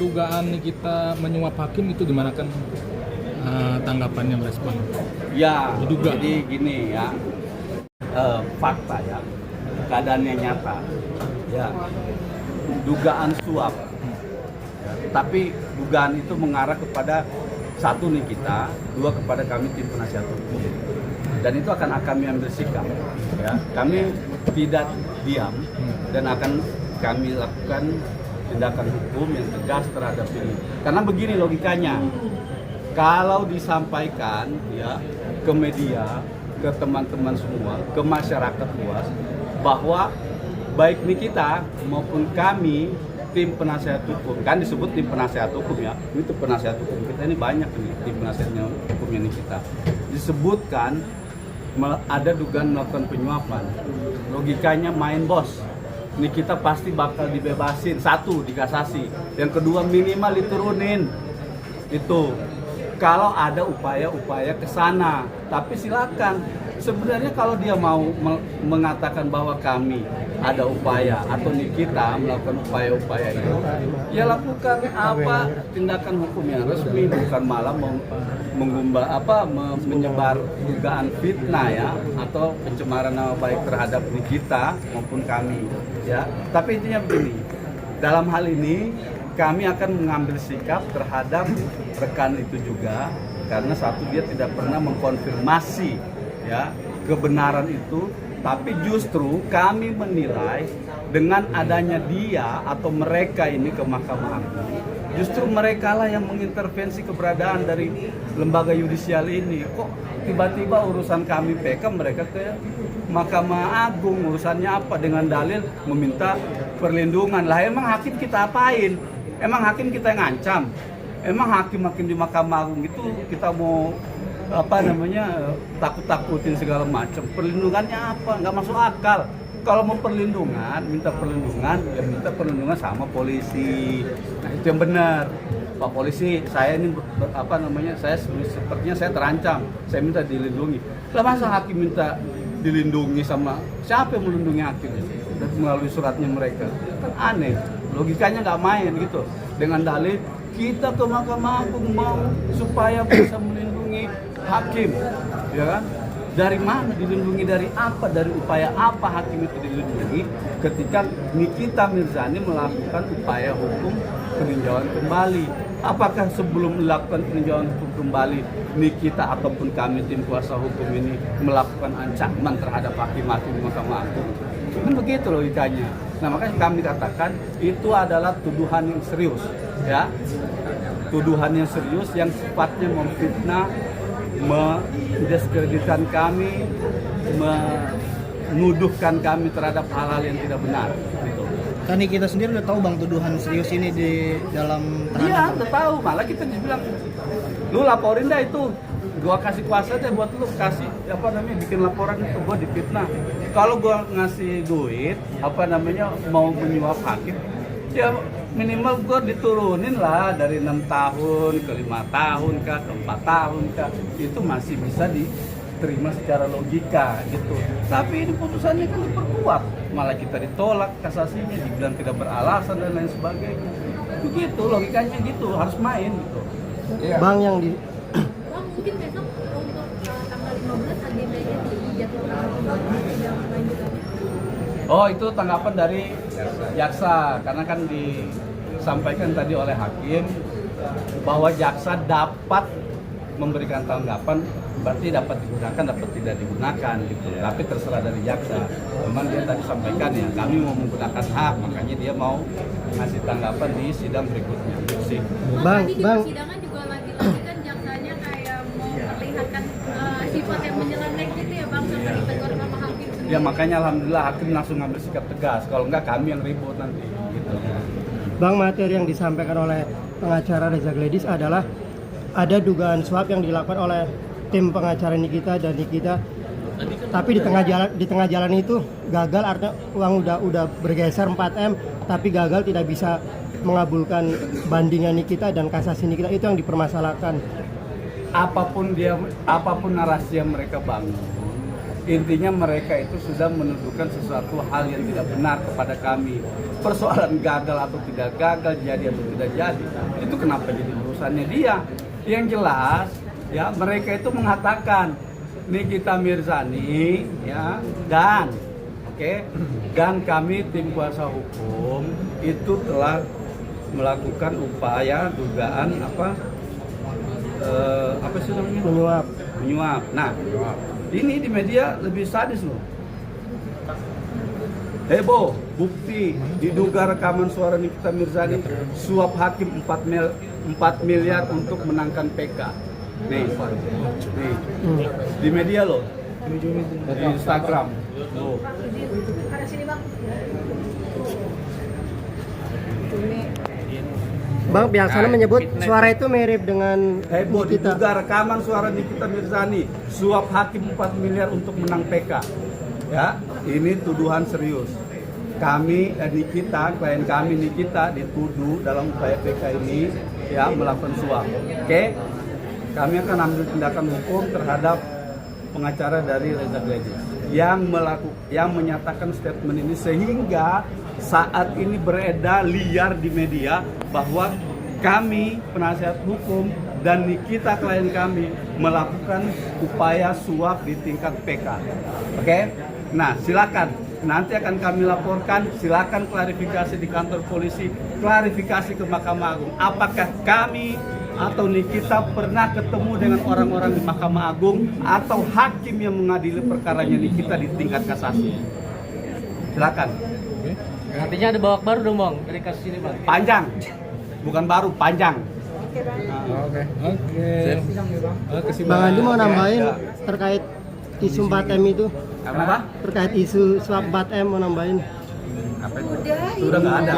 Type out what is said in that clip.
dugaan kita menyuap hakim itu gimana kan tanggapannya merespon? Ya, Diduga. jadi gini ya, fakta ya, keadaannya nyata, ya, dugaan suap, ya, tapi dugaan itu mengarah kepada satu nih kita, dua kepada kami tim penasihat hukum, dan itu akan kami ambil sikap, ya, kami tidak diam dan akan kami lakukan tindakan hukum yang tegas terhadap ini, karena begini logikanya. Kalau disampaikan ya ke media, ke teman-teman semua, ke masyarakat luas bahwa baik Nikita maupun kami tim penasihat hukum, kan disebut tim penasihat hukum ya, itu penasihat hukum kita ini banyak nih tim penasihat hukumnya Nikita, disebutkan ada dugaan melakukan penyuapan. Logikanya main bos, Nikita pasti bakal dibebasin, satu dikasasi, yang kedua minimal diturunin itu. Kalau ada upaya-upaya ke sana, tapi silakan. Sebenarnya kalau dia mau mengatakan bahwa kami ada upaya atau Nikita melakukan upaya-upaya itu, ya lakukan apa tindakan hukum yang resmi, bukan malah menyebar dugaan fitnah ya atau pencemaran nama baik terhadap Nikita maupun kami ya. Tapi intinya begini, dalam hal ini kami akan mengambil sikap terhadap rekan itu juga, karena satu, dia tidak pernah mengkonfirmasi ya kebenaran itu, tapi justru kami menilai dengan adanya dia atau mereka ini ke Mahkamah Agung, justru mereka lah yang mengintervensi keberadaan dari lembaga yudisial ini. Kok tiba-tiba urusan kami PK mereka ke Mahkamah Agung, urusannya apa? Dengan dalil meminta perlindungan. Lah emang hakim kita apain? Emang hakim kita yang ngancam? Emang hakim-hakim di Mahkamah Agung itu kita mau takut-takutin segala macam? Perlindungannya apa? Nggak masuk akal. Kalau mau perlindungan, minta perlindungan sama polisi. Nah itu yang benar. Pak polisi, saya ini saya sepertinya saya terancam, saya minta dilindungi. Lah masa hakim minta dilindungi sama siapa yang melindungi hakim? Dan melalui suratnya mereka, kan aneh. Logikanya nggak main gitu. Dengan dalih kita ke Mahkamah Agung mau supaya bisa melindungi hakim, ya kan? Dari mana dilindungi, dari apa, dari upaya apa hakim itu dilindungi ketika Nikita Mirzani melakukan upaya hukum peninjauan kembali? Apakah sebelum melakukan peninjauan hukum kembali Nikita ataupun kami tim kuasa hukum ini melakukan ancaman terhadap hakim-hakim Mahkamah Agung? Kan begitu logikanya. Nah makanya kami katakan itu adalah tuduhan yang serius, ya, tuduhan yang serius yang sifatnya memfitnah, mendiskreditkan kami, menuduhkan kami terhadap hal-hal yang tidak benar. Gitu. Kan kita sendiri udah tahu bang tuduhan serius ini di dalam tahanan. Iya, udah tahu. Malah kita dibilang, lu laporin dah itu. Gua kasih kuasa deh buat lu kasih bikin laporan itu, gua difitnah. Kalau gua ngasih duit mau menyuap hakim, ya minimal gua diturunin lah dari 6 tahun ke 5 tahun kah, ke 4 tahun kah. Itu masih bisa diterima secara logika gitu. Tapi ini putusannya kan diperkuat, malah kita ditolak kasasinya, dibilang tidak beralasan dan lain sebagainya. Begitu logikanya gitu, harus main gitu. Bang yang di mungkin besok untuk tanggal 15 agendanya dijadwalkan sidang lanjutannya. Oh itu tanggapan dari jaksa, karena kan disampaikan tadi oleh hakim bahwa jaksa dapat memberikan tanggapan, berarti dapat digunakan, dapat tidak digunakan gitu. Tapi terserah dari jaksa. Memang dia tadi sampaikan ya, kami mau menggunakan hak, makanya dia mau ngasih tanggapan di sidang berikutnya. Sih. Bang, Tadi di bang. persidangan juga lagi-lagi kan jaksanya kayak mau memperlihatkan sifat yang menyeleneh gitu ya bang, sampai ditegur sama hakim sendiri. Ya makanya alhamdulillah hakim langsung ngambil sikap tegas. Kalau enggak kami yang ribut nanti gitu. Bang, materi yang disampaikan oleh pengacara Reza Gledis adalah ada dugaan suap yang dilakukan oleh tim pengacara Nikita dan Nikita. Tapi di tengah jalan itu gagal, artinya uang udah bergeser 4M, tapi gagal, tidak bisa mengabulkan bandingan Nikita dan kasasi Nikita. Itu yang dipermasalahkan. Apapun narasi yang mereka bangun, Intinya mereka itu sudah menuduhkan sesuatu hal yang tidak benar kepada kami. Persoalan gagal atau tidak gagal, jadi atau tidak jadi, itu kenapa jadi urusannya dia? Yang jelas, ya mereka itu mengatakan Nikita Mirzani, ya, dan dan kami tim kuasa hukum itu telah melakukan upaya dugaan apa sih namanya? Menyuap. Nah, ini di media lebih sadis loh. Heboh, bukti diduga rekaman suara Nikita Mirzani suap hakim 4 miliar untuk menangkan PK. Nih, di media loh, di Instagram. Loh. Ada sini bang. Bang, pihak sana menyebut suara itu mirip dengan Heboh, Nikita. diduga rekaman suara Nikita Mirzani suap hakim 4 miliar untuk menang PK. Ya, ini tuduhan serius. Kami Nikita, klien kami Nikita dituduh dalam upaya PK ini ya melakukan suap. Oke? Kami akan ambil tindakan hukum terhadap pengacara dari Reza Gledis yang menyatakan statement ini sehingga saat ini beredar liar di media bahwa kami penasihat hukum dan Nikita klien kami melakukan upaya suap di tingkat PK. Oke? Nah, silakan nanti akan kami laporkan, silakan klarifikasi di kantor polisi, klarifikasi ke Mahkamah Agung. Apakah kami atau Nikita pernah ketemu dengan orang-orang di Mahkamah Agung atau hakim yang mengadili perkaranya Nikita di tingkat kasasi? Silakan. Artinya ada babak baru dong bang dari kasus ini bang. Panjang, bukan baru, panjang. Oke. Bang Andi mau nambahin terkait isu 4M itu? Kenapa? Terkait isu suap 4M mau nambahin? Sudah nggak ada.